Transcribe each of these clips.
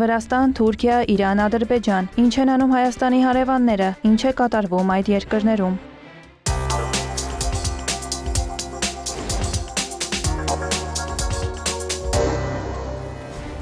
Վրաստան, Թուրքիա, Իրան, Ադրբեջան։ Ինչ են անում Հայաստանի հարևանները, ինչ է կատարվում այդ երկրներում։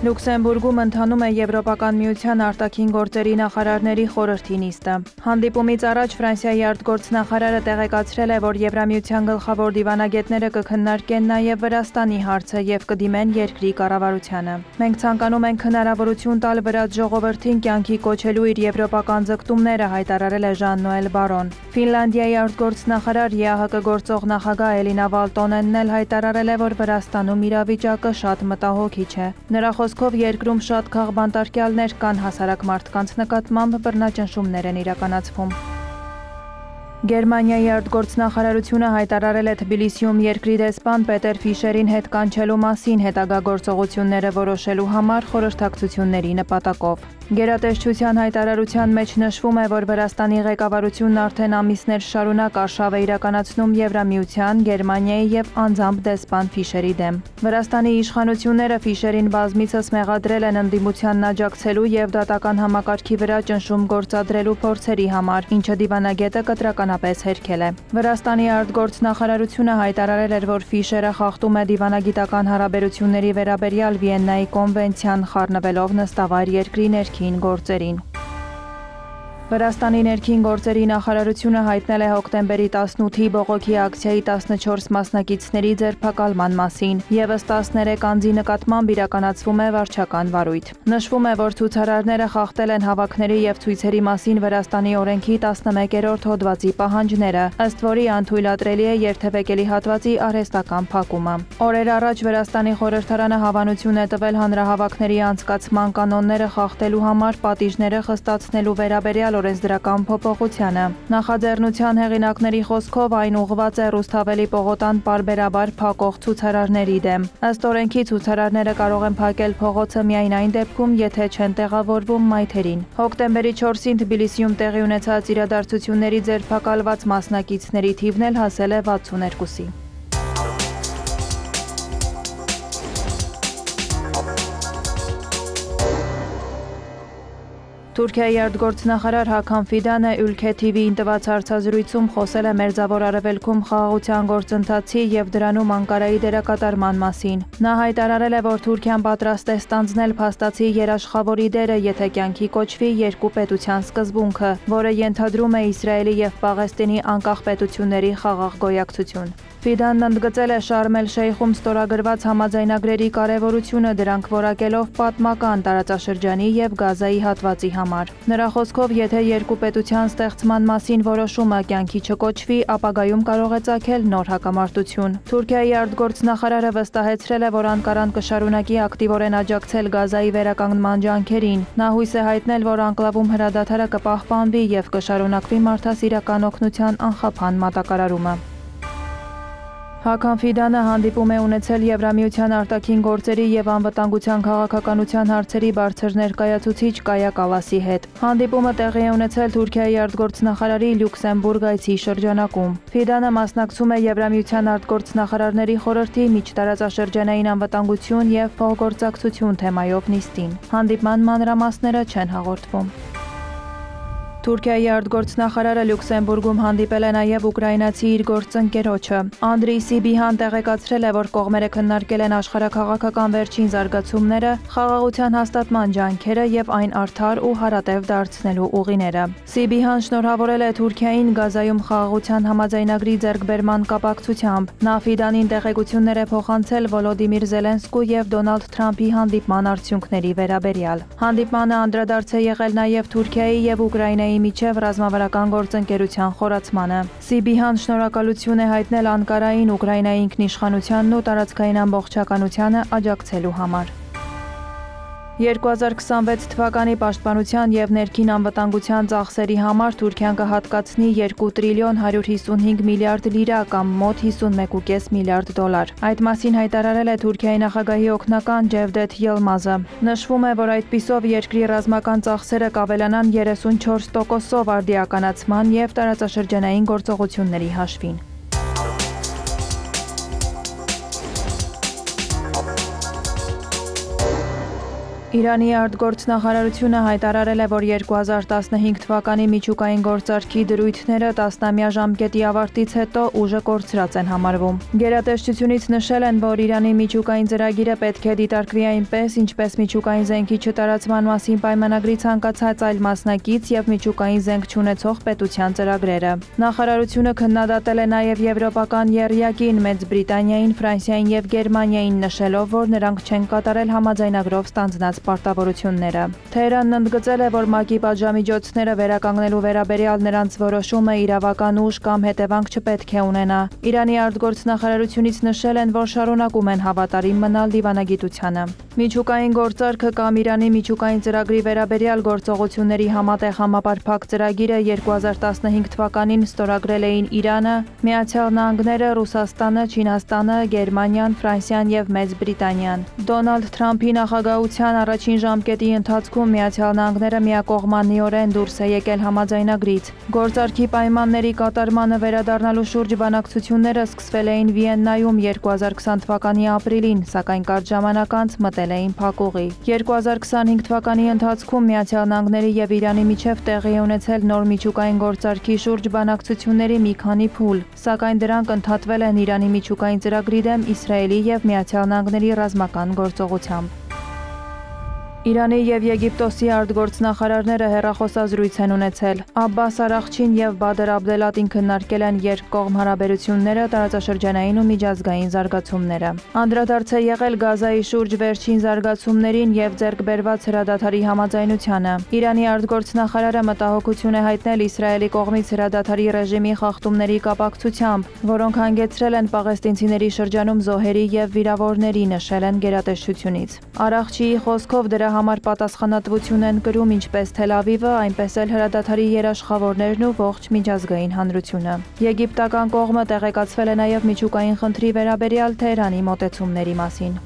Լյուքսեմբուրգում ընթանում է Եվրոպական միության արտաքին գործերի նախարարների խորհրդի նիստը։ Հանդիպումից առաջ Ֆրանսիայի արտգործնախարարը տեղեկացրել է, որ Եվրամիության գլխավոր դիվանագետները կքննարկեն նաև Վրաստանի հարցը եւ կդիմեն երկրի կառավարությանը։ Մենք ցանկանում ենք հնարավորություն տալ վրաց ժողովրդին կյանքի կոչելու իր եվրոպական ձգտումները, հայտարարել է Ժան-Նոել Բարոն։ Ֆինլանդիայի արտգործնախարար ԵԱՀԿ գործող նախագահ Էլինա Վալտոնենն էլ հայտարարել է, որ Վրաստանում իրավիճակը շատ մտահոգիչ է։ Նրա խոսքով երկրում շատ քաղբանտարկյալներ կան, հասարակ մարդկանց նկատմամբ բռնաճնշումներ են իրականացվում։ Գերմանիայի արտգործնախարարությունը հայտարարել է Թբիլիսիում երկրի դեսպան Պետեր Ֆիշերին հետ կանչելու մասին հետագա գործողությունները որոշելու համար խորհրդակցությունների նպատակով։ Գերատեսչության հայտարարության մեջ նշվում է, որ Վրաստանի ղեկավարությունն արդեն ամիսներ շարունակ արշավ է իրականացնում Եվրամիության, Գերմանիայի եւ անձամբ դեսպան Ֆիշերի դեմ։ Վրաստանի իշխանությունները Ֆիշերին բազմիցս մեղադրել են ընդդիմությանն աջակցելու եւ դատական համակարգի վրա ճնշում գործադրելու փորձերի համար, ինչը դիվանագետը կտրականապես հերքել է։ Վրաստանի արտգործնախարարությունը հայտարարել էր, որ Ֆիշերը խախտում է դիվանագիտական հարաբերությունների վերաբերյալ Վիեննայի կոնվենցիան, խառնվելով նստավայր երկրի ներքին գործերին։ Վրաստանի ներքին գործերի նախարարությունը հայտնել է հոկտեմբերի 18-ի բողոքի ակցիայի 14 մասնակիցների ձերբակալման մասին, ևս 13 անձի նկատմամբ իրականացվում է վարչական վարույթ։ Նշվում է, որ ցուցարարները խախտել են հավաքների եւ ցույցերի մասին Վրաստանի օրենքի 11-րդ հոդվածի պահանջները, ըստ որի անթույլատրելի է երթևեկելի հատվածի արհեստական փակումը։ Օրեր առաջ Վրաստանի խորհրդարանը հավանություն է տվել հանրահավաքների անցկացման կանոնները խախտելու համար պատիժները խստացնելու վերաբերյալ օրենսդրական փոփոխությանը։ Նախաձեռնության հեղինակների խոսքով այն ուղղված է Ռուսթավելի պողոտան պարբերաբար փակող ցուցարարների դեմ։ Ըստ օրենքի ցուցարարները կարող են փակել փողոցը միայն այն դեպքում, եթե չեն տեղավորվում մայթերին։ Հոկտեմբերի 4-ին Թբիլիսիում տեղի ունեցած իրադարձությունների ձերբակալված մասնակիցների թիվն էլ հասել է 62-ի։ Թուրքիայի արտգործնախարար Հական Ֆիդանը Ülke TV-ին տված հարցազրույցում խոսել է Մերձավոր Արևելքում խաղաղության գործընթացի եւ դրանում Անկարայի դերակատարման մասին։ Նա հայտարարել է, որ Թուրքիան պատրաստ է ստանձնել փաստացի երաշխավորի դերը, եթե կյանքի կոչվի երկու պետության սկզբունքը, որը ենթադրում է Իսրայելի եւ Պաղեստինի անկախ պետությունների խաղաղ գոյակցություն։ Ֆիդանն ընդգծել է Շարմ էլ-Շեյխում ստորագրված համաձայնագրերի կարևորությունը, դրանք որակելով պատմական տարածաշրջանի եւ Գազայի հատվածի համար։ Նրա խոսքով, եթե երկու պետության ստեղծման մասին որոշումը կյանքի չկոչվի, ապագայում կարող է ծագել նոր հակամարտություն։ Թուրքիայի արտգործնախարարը վստահեցրել է, որ Անկարան կշարունակի ակտիվորեն աջակցել Գազայի վերականգնման ջանքերին։ Նա հույս է հայտնել, որ անկլավում հրադադարը կպահպանվի եւ կշարունակվի մարդասիրական օգնության անխափան մատակարարումը։ Հական Ֆիդանը հանդիպում է ունեցել Եվրամիության արտաքին գործերի եւ անվտանգության քաղաքականության հարցերի բարձր ներկայացուցիչ Կայա Կալասի հետ։ Հանդիպումը տեղի է ունեցել Թուրքիայի արտգործնախարարի Լյուքսեմբուրգ այցի շրջանակում։ Ֆիդանը մասնակցում է Եվրամիության արտգործնախարարների խորհրդի միջտարածաշրջանային անվտանգություն եւ փոխգործակցություն թեմայով նիստին։ Հանդիպման մանրամասները չեն հաղորդվում։ Թուրքիայի արտգործնախարարը Լյուքսեմբուրգում հանդիպել է նաև ուկրաինացի իր գործընկերոջը։ Անդրեյ Սիբիհան տեղեկացրել է, որ կողմերը քննարկել են աշխարհաքաղաքական վերջին զարգացումները, խաղաղության հաստատման ջանքերը եւ այն արդար ու հարատև դարձնելու ուղիները։ Սիբիհան շնորհավորել է Թուրքիային Գազայում խաղաղության համաձայնագրի ձեռքբերման կապակցությամբ։ Նա Ֆիդանին տեղեկություններ է փոխանցել Վոլոդիմիր Զելենսկու եւ Դոնալդ Թրամփի հանդիպման արդյունքների վերաբերյալ։ Հանդիպմանը անդրադարձ է եղել նաև Թուրքիայի եւ Ուկրաինայի միջև ռազմավարական գործընկերության խորացմանը։ Սիբիհան շնորհակալություն է հայտնել Անկարային Ուկրաինայի ինքնիշխանությանն ու տարածքային ամբողջականությանը աջակցելու համար։ 2026 թվականի պաշտպանության եւ ներքին անվտանգության ծախսերի համար Թուրքիան կհատկացնի 2 տրիլիոն 155 միլիարդ լիրա կամ մոտ 51.5 միլիարդ դոլար։ Այդ մասին հայտարարել է Թուրքիայի նախագահի օգնական Ջևդեթ Յիլմազը։ Նշվում է, որ այդպիսով երկրի ռազմական ծախսերը կավելանան 34%-ով արդիականացման եւ տարածաշրջանային գործողությունների հաշվին։ Իրանի արտգործնախարարությունը հայտարարել է, որ 2015 թվականի միջուկային գործարքի դրույթները 10-ամյա ժամկետի ավարտից հետո ուժը կորցրած են համարվում։ Գերատեսչությունից նշել են, որ Իրանի միջուկային ծրագիրը պետք է դիտարկվի այնպես, ինչպես միջուկային զենքի չտարածման մասին պայմանագրի ցանկացած այլ մասնակից և միջուկային զենք չունեցող պետության ծրագրերը։ Նախարարությունը քննադատել է նաև եվրոպական եռյակին, Մեծ Բրիտանիային, Ֆրանսիային և Գերմանիային, նշելով, որ նրանք չեն կատարել համաձայնագրով ստանձնած պարտավորությունները։ Թեհրանն ընդգծել է, որ ՄԱԿ-ի պատժամիջոցները վերականգնելու վերաբերյալ նրանց որոշումը իրավական ուժ կամ հետևանք չպետք է ունենա։ Իրանի արտգործնախարարությունից նշել են, որ շարունակում են հավատարիմ մնալ դիվանագիտությանը։ Միջուկային գործարքը կամ Իրանի միջուկային ծրագրի վերաբերյալ գործողությունների համատեղ համապարփակ ծրագիրը 2015 թվականին ստորագրել էին Իրանը, Միացյալ Նահանգները, Ռուսաստանը, Չինաստանը, Գերմանիան, Ֆրանսիան և Մեծ Բրիտանիան։ Դոնալդ Թրամփի նախագահության առաջին ժամկետի ընթացքում Միացյալ Նահանգները միակողմանիորեն դուրս է եկել համաձայնագրից։ Գործարքի պայմանների կատարմանը վերադառնալու շուրջ բանակցությունները սկսվել էին Վիեննայում 2020 թվականի ապրիլին, սակայն կարճ ժամանակ անց մտել էին փակուղի։ 2025 թվականի ընթացքում Միացյալ Նահանգների և Իրանի միջև տեղի է ունեցել նոր միջուկային գործարքի շուրջ բանակցությունների մի քանի փուլ, սակայն դրանք ընդհատվել են Իրանի միջուկային ծրագրի դեմ Իսրայելի և Միացյալ Նահանգների ռազմական գործողությամբ։ Իրանի և Եգիպտոսի արտգործնախարարները հեռախոսազրույց են ունեցել։ Աբբաս Արաղչին և Բադր Աբդելատին քննարկել են երկկողմ հարաբերությունները, տարածաշրջանային ու միջազգային զարգացումները։ Անդրադարձ է եղել Գազայի շուրջ վերջին զարգացումներին և ձեռք բերված հրադադարի համաձայնությանը։ Իրանի արտգործնախարարը մտահոգություն է հայտնել Իսրայելի կողմից հրադադարի ռեժիմի խախտումների կապակցությամբ, որոնք հանգեցրել են պաղեստինցիների շրջանում զոհերի և վիրավորների, նշել են գերատեսչությունից։ Արաղչիի խոսքով դրա համար պատասխանատվություն են կրում ինչպես Թել Ավիվը, այնպես էլ հրադադարի երաշխավորներն ու ողջ միջազգային հանրությունը։ Եգիպտական կողմը տեղեկացվել է նաև միջուկային խնդրի վերաբերյալ Թեհրանի մոտեցումների մասին։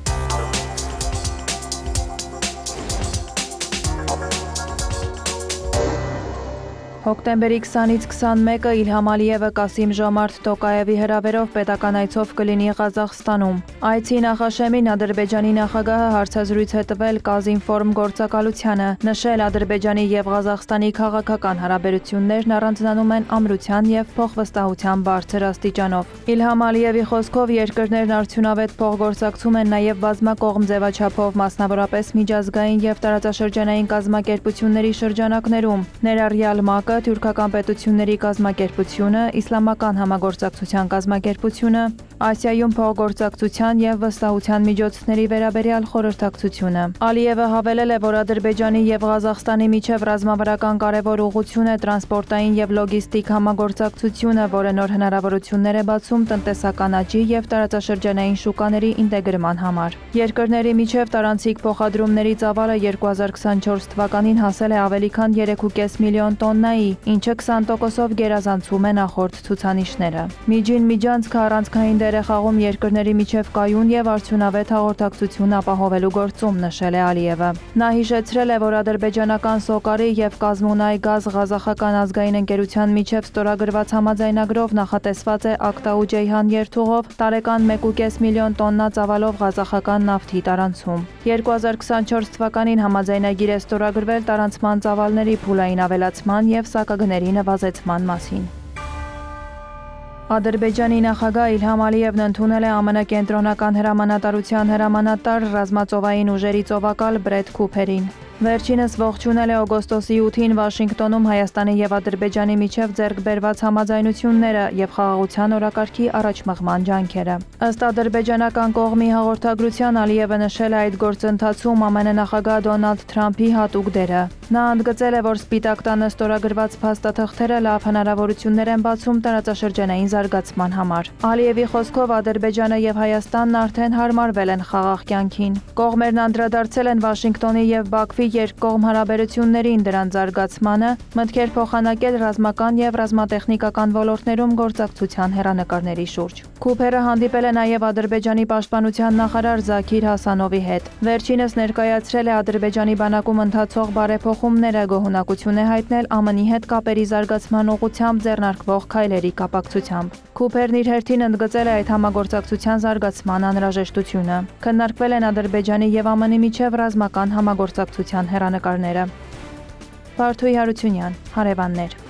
Հոկտեմբերի 20-ից 21-ը Իլհամ Ալիևը Կասիմ Ժոմարթ Տոկաևի հրավերով պետական այցով կլինի Ղազախստանում։ Այցի նախաշեմին Ադրբեջանի նախագահը հարցազրույց է տվել Կազինֆորմ գործակալությանը, նշել Ադրբեջանի և Ղազախստանի քաղաքական հարաբերություններն առանձնանում են ամրության և փոխվստահության բարձր աստիճանով։ Իլհամ Ալիևի խոսքով երկրներն արդյունավետ փոխգործակցում են նաև բազմակողմ ձևաչափով, մասնավորապես միջազգային և տարածաշրջանային կազմակերպությունների շրջանակներում, ներառյալ ՄԱԿ-ը, Թուրքական պետությունների կազմակերպությունը, Իսլամական համագործակցության կազմակերպությունը, Ասիայում փոխգործակցության և վստահության միջոցների վերաբերյալ խորհրդակցությունը։ Ալիևը հավելել է, որ Ադրբեջանի և Ղազախստանի միջև ռազմավարական կարևոր ուղղություն է տրանսպորտային և լոգիստիկ համագործակցությունը, որը նոր հնարավորություններ է բացում տնտեսական աճի և տարածաշրջանային շուկաների ինտեգրման համար։ Երկրների միջև տարանցիկ փոխադրումների ծավալը 2024 թվականին հասել է ավելի քան 3,5 միլիոն տոննայի, ինչը 20%-ով գերազանցում է նախորդ ցուցանիշները։ Միջին միջանցքը առանցքային դեր է խաղում երկրների միջև կայուն և արդյունավետ հաղորդակցություն ապահովելու գործում, նշել է Ալիևը։ Նա հիշեցրել է, որ ադրբեջանական Սոկարի և Կազմունայգազ ղազախական ազգային ընկերության միջև ստորագրված համաձայնագրով նախատեսված է Ակտաու Ջեյհան երթուղով տարեկան 1,5 միլիոն տոննա ծավալով ղազախական նավթի տարանցում։ 2024 թվականին համաձայնագիր է ստորագրվել տարանցման ծավալների փուլային ավելացման և սակագների նվազեցման մասին։ Ադրբեջանի նախագահ Իլհամ Ալիևն ընդունել է ԱՄՆ կենտրոնական հրամանատարության հրամանատար ռազմածովային ուժերի ծովակալ Բրեդ Քուփերին։ Վերջինս ողջունել է օգոստոսի 8-ին Վաշինգտոնում Հայաստանի և Ադրբեջանի միջև ձեռք բերված համաձայնությունները և խաղաղության օրակարգի առաջմղման ջանքերը։ Ըստ ադրբեջանական կողմի հաղորդագրության Ալիևը նշել է այդ գործընթացում ԱՄՆ նախագահ Դոնալդ Թրամփի հատուկ դերը։ Նա ընդգծել է, որ Սպիտակ տանը ստորագրված փաստաթղթերը լավ հնարավորություններ են բացում տարածաշրջանային զարգացման համար։ Ալիևի խոսքով Ադրբեջանը և Հայաստանն արդեն հարմարվել են խաղաղ կյանքին։ Կողմերն անդրադարձել են Վաշինգտոնի և Բաքվի երկկողմ հարաբերություններին, դրանց զարգացմանը, մտքեր փոխանակել ռազմական և ռազմատեխնիկական ոլորտներում գործակցության հեռանկարների շուրջ։ Քուփերը հանդիպել է նաև Ադրբեջանի պաշտպանության նախարար Զաքիր Հասանովի հետ։ Վերջինս ներկայացրել է Ադրբեջանի բանակում ընթացող բարեփոխումները, գոհունակություն է հայտնել ԱՄՆ-ի հետ կապերի զարգացման ուղղությամբ ձեռնարկվող քայլերի կապակցությամբ։ Քուփերն իր հերթին ընդգծել է այդ համագործակցության զարգացման անհրաժեշտությունը։ Քննարկվել են Ադրբեջանի եւ ԱՄՆ-ի միջև ռազմական համագործակցության հեռանկարները։ Բարթուի Հարությունյան, հարևաններ։